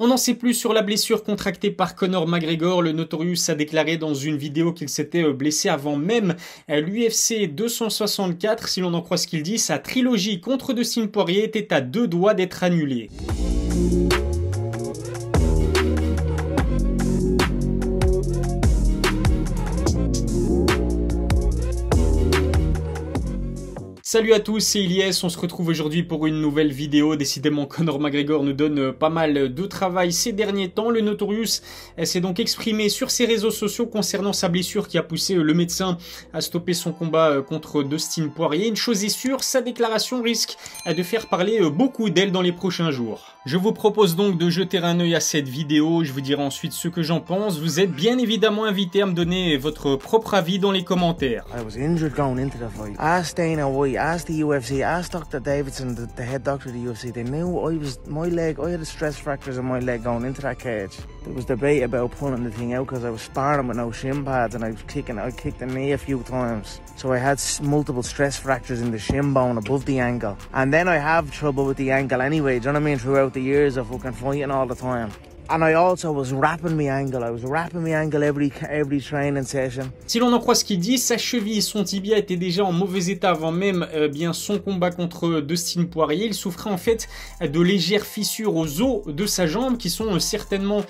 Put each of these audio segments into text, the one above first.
On n'en sait plus sur la blessure contractée par Conor McGregor. Le Notorious a déclaré dans une vidéo qu'il s'était blessé avant même l'UFC 264. Si l'on en croit ce qu'il dit, sa trilogie contre Dustin Poirier était à 2 doigts d'être annulée. Salut à tous, c'est Ilyes, on se retrouve aujourd'hui pour une nouvelle vidéo. Décidément, Conor McGregor nous donne pas mal de travail ces derniers temps. Le Notorious s'est donc exprimé sur ses réseaux sociaux concernant sa blessure qui a poussé le médecin à stopper son combat contre Dustin Poirier. Une chose est sûre, sa déclaration risque de faire parler beaucoup d'elle dans les prochains jours. Je vous propose donc de jeter un œil à cette vidéo, je vous dirai ensuite ce que j'en pense. Vous êtes bien évidemment invité à me donner votre propre avis dans les commentaires. I was injured going into the fight. Ask Dana White, ask the UFC, ask Dr. Davidson, the head doctor of the UFC. They knew I had stress fractures in my leg going into that cage. There was debate about pulling the thing out because I was sparring with no shin pads and I kicked the knee a few times. So I had multiple stress fractures in the shin bone above the ankle. And then I have trouble with the ankle anyway, do you know what I mean, throughout the years of fucking fighting all the time. And I also was wrapping my ankle. I was wrapping my ankle every training session. Si l'on en croit ce qu'il dit, sa cheville et son tibia étaient déjà en mauvais état avant même bien son combat contre Dustin Poirier. Il souffrait en fait de légères fissures aux os de sa jambe qui sont certainement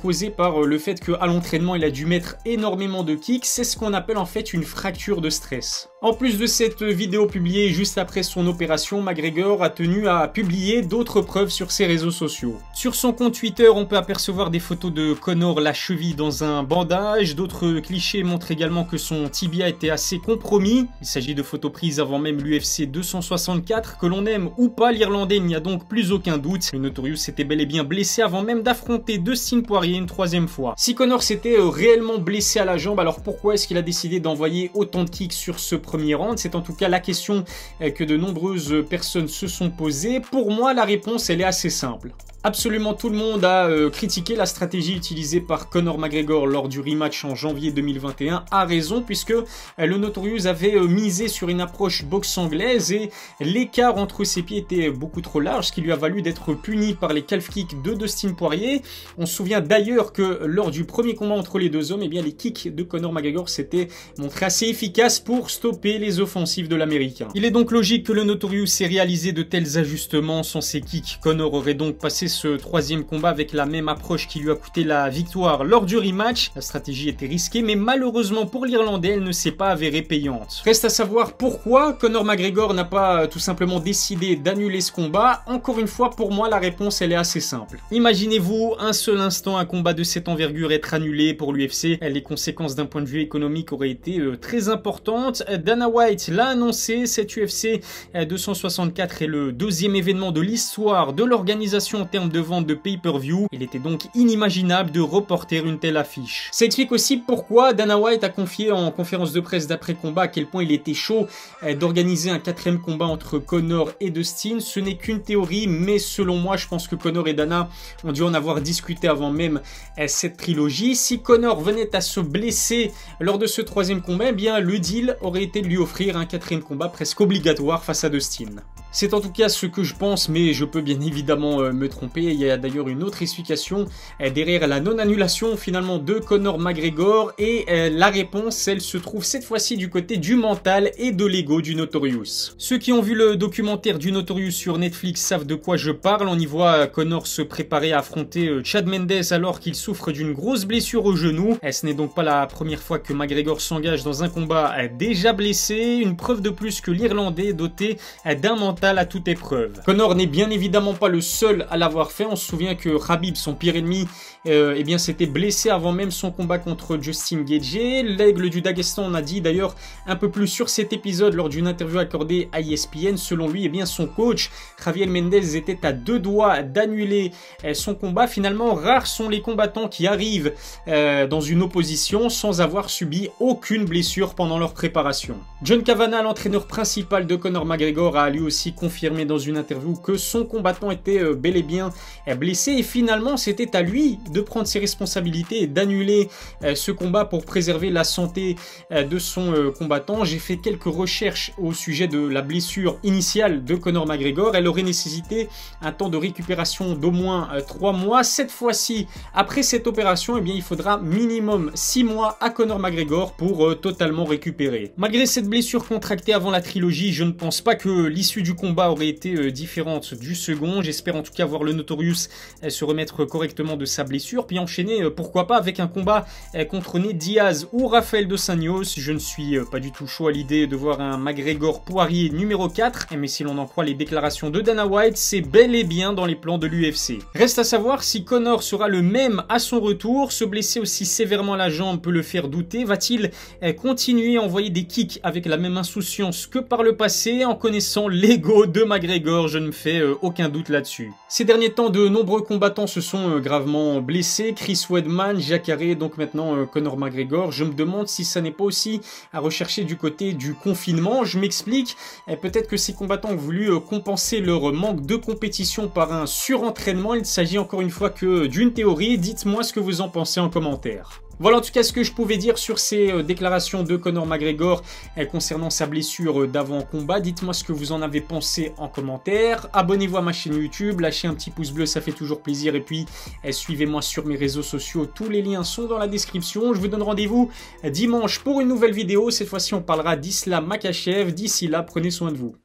causées par le fait qu'à l'entraînement il a dû mettre énormément de kicks. C'est ce qu'on appelle en fait une fracture de stress. En plus de cette vidéo publiée juste après son opération, McGregor a tenu à publier d'autres preuves sur ses réseaux sociaux. Sur son compte Twitter, on peut apercevoir des photos de Conor la cheville dans un bandage. D'autres clichés montrent également que son tibia était assez compromis. Il s'agit de photos prises avant même l'UFC 264. Que l'on aime ou pas l'Irlandais, il n'y a donc plus aucun doute. Le Notorious s'était bel et bien blessé avant même d'affronter Dustin Poirier une 3e fois. Si Conor s'était réellement blessé à la jambe, alors pourquoi est-ce qu'il a décidé d'envoyer autant de kicks sur ce premier round? C'est en tout cas la question que de nombreuses personnes se sont posées. Pour moi, la réponse, elle est assez simple. Absolument tout le monde a critiqué la stratégie utilisée par Conor McGregor lors du rematch en janvier 2021, a raison, puisque le Notorious avait misé sur une approche boxe anglaise et l'écart entre ses pieds était beaucoup trop large, ce qui lui a valu d'être puni par les calf kicks de Dustin Poirier. On se souvient d'ailleurs que lors du premier combat entre les deux hommes, eh bien, les kicks de Conor McGregor s'étaient montrés assez efficaces pour stopper les offensives de l'Américain. Il est donc logique que le Notorious ait réalisé de tels ajustements. Sans ces kicks, Conor aurait donc passé ce 3e combat avec la même approche qui lui a coûté la victoire lors du rematch. La stratégie était risquée, mais malheureusement pour l'Irlandais, elle ne s'est pas avérée payante. Reste à savoir pourquoi Conor McGregor n'a pas tout simplement décidé d'annuler ce combat. Encore une fois, pour moi, la réponse, elle est assez simple. Imaginez-vous un seul instant un combat de cette envergure être annulé pour l'UFC. Les conséquences d'un point de vue économique auraient été très importantes. Dana White l'a annoncé, cette UFC 264 est le 2e événement de l'histoire de l'organisation en termes de vente de pay-per-view. Il était donc inimaginable de reporter une telle affiche. Ça explique aussi pourquoi Dana White a confié en conférence de presse d'après-combat à quel point il était chaud d'organiser un 4e combat entre Conor et Dustin. Ce n'est qu'une théorie, mais selon moi, je pense que Conor et Dana ont dû en avoir discuté avant même cette trilogie. Si Conor venait à se blesser lors de ce 3e combat, eh bien le deal aurait été de lui offrir un 4e combat presque obligatoire face à Dustin. C'est en tout cas ce que je pense, mais je peux bien évidemment me tromper. Il y a d'ailleurs une autre explication derrière la non-annulation finalement de Conor McGregor, et la réponse, elle se trouve cette fois-ci du côté du mental et de l'ego du Notorious. Ceux qui ont vu le documentaire du Notorious sur Netflix savent de quoi je parle. On y voit Conor se préparer à affronter Chad Mendes alors qu'il souffre d'une grosse blessure au genou. Ce n'est donc pas la première fois que McGregor s'engage dans un combat déjà blessé, une preuve de plus que l'Irlandais est doté d'un mental à toute épreuve. Conor n'est bien évidemment pas le seul à l'avoir fait. On se souvient que Khabib, son pire ennemi, eh bien s'était blessé avant même son combat contre Justin Gaethje. L'aigle du Daghestan en a dit d'ailleurs un peu plus sur cet épisode lors d'une interview accordée à ESPN. Selon lui, eh bien son coach Javier Mendez était à 2 doigts d'annuler son combat. Finalement, rares sont les combattants qui arrivent dans une opposition sans avoir subi aucune blessure pendant leur préparation. John Kavanagh, l'entraîneur principal de Conor McGregor, a lui aussi confirmé dans une interview que son combattant était bel et bien bien blessé et finalement c'était à lui de prendre ses responsabilités et d'annuler ce combat pour préserver la santé de son combattant. J'ai fait quelques recherches au sujet de la blessure initiale de Conor McGregor. Elle aurait nécessité un temps de récupération d'au moins 3 mois. Cette fois-ci, après cette opération, eh bien, il faudra minimum 6 mois à Conor McGregor pour totalement récupérer. Malgré cette blessure contractée avant la trilogie, je ne pense pas que l'issue du combat aurait été différente du second. J'espère en tout cas voir le Notorious se remettre correctement de sa blessure, puis enchaîner, pourquoi pas, avec un combat contre Nate Diaz ou Rafael Dos Anjos. Je ne suis pas du tout chaud à l'idée de voir un McGregor-Poirier numéro 4, mais si l'on en croit les déclarations de Dana White, c'est bel et bien dans les plans de l'UFC. Reste à savoir si Conor sera le même à son retour. Se blesser aussi sévèrement à la jambe peut le faire douter. Va-t-il continuer à envoyer des kicks avec la même insouciance que par le passé? En connaissant l'ego de McGregor, je ne me fais aucun doute là-dessus. Ces derniers temps, de nombreux combattants se sont gravement blessés. Chris Weidman, Jacare, donc maintenant Conor McGregor. Je me demande si ça n'est pas aussi à rechercher du côté du confinement. Je m'explique. Peut-être que ces combattants ont voulu compenser leur manque de compétition par un surentraînement. Il s'agit encore une fois que d'une théorie. Dites-moi ce que vous en pensez en commentaire. Voilà en tout cas ce que je pouvais dire sur ces déclarations de Conor McGregor concernant sa blessure d'avant-combat. Dites-moi ce que vous en avez pensé en commentaire. Abonnez-vous à ma chaîne YouTube, lâchez un petit pouce bleu, ça fait toujours plaisir. Et puis suivez-moi sur mes réseaux sociaux, tous les liens sont dans la description. Je vous donne rendez-vous dimanche pour une nouvelle vidéo. Cette fois-ci on parlera d'Islam Makhachev. D'ici là, prenez soin de vous.